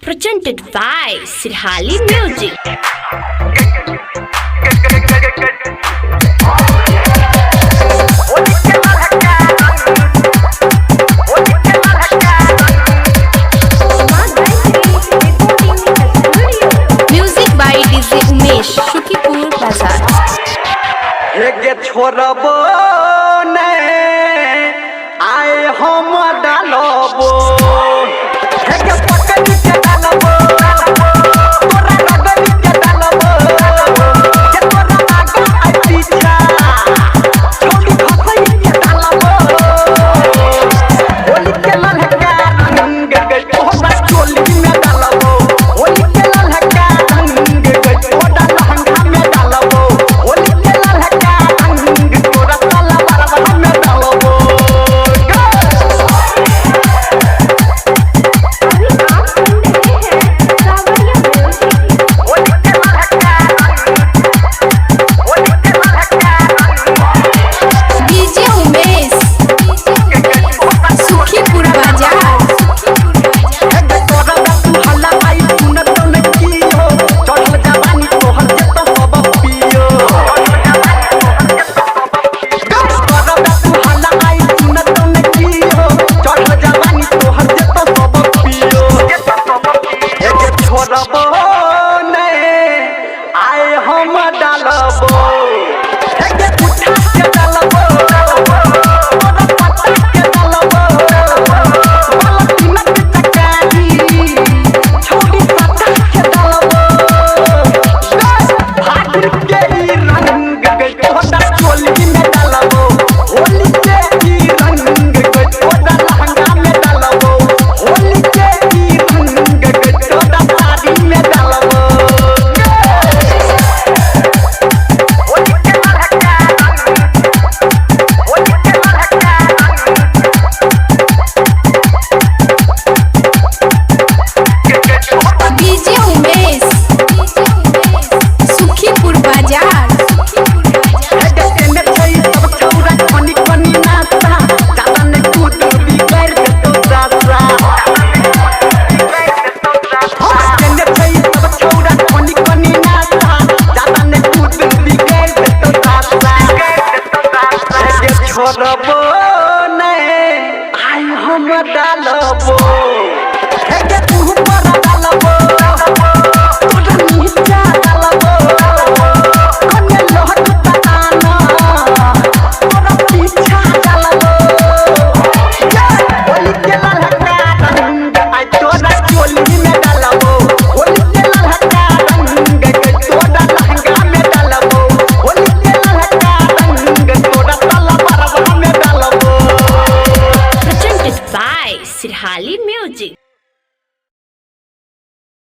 Presented by Sirhali Music. Music by DJ Umesh, Shukipur Bazaar. छोड़बो ने आए हम डालबो हेगे पकड़ के डालबो तोरा नगरी के डालबो के तोरा आगा आई पीछा छोड़ी खसई के डालबो होली के ललका रंग गई तोरा चोली में डालबो होली के ललका रंग गई तोरा लहंगा में डालबो होली के ललका छोड़बो ने आई हम डालबो हेगे तू पर डालबो तोरा नीचा डालबो कने लहट ताना तोरा पीछा डालबो होली के ललका रंग आई तोरा चोली में डालबो होली के ललका रंग के तोरा लहंगा में डालबो होली के ललका रंग तोरा Presented by Sirhali Music.